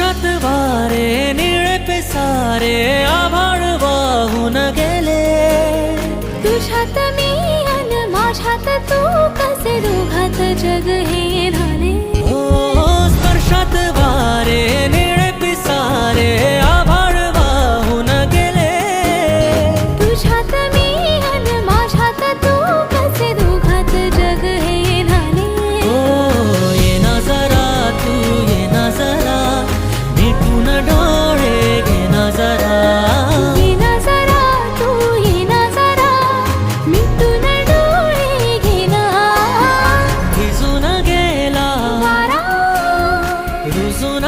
स्पर्शात वारे निळे पिसारे आभाळ वाहून गेले. तुझ्यात मी अन माझ्यात तू कसे दोघात जग हे झाले. हो स्पर्शात वारे निळे पिसारे आभाळ वाहून गेले. तुझ्यात मी अन माझ्यात तू कसे दोघात जग हे झाले. हो ये ना जरा तू ये ना जरा मिटून डोळे घे ना जरा. ये ना जरा तू ये ना जरा मिटून डोळे घे ना. भिजून गेला वारा रुजून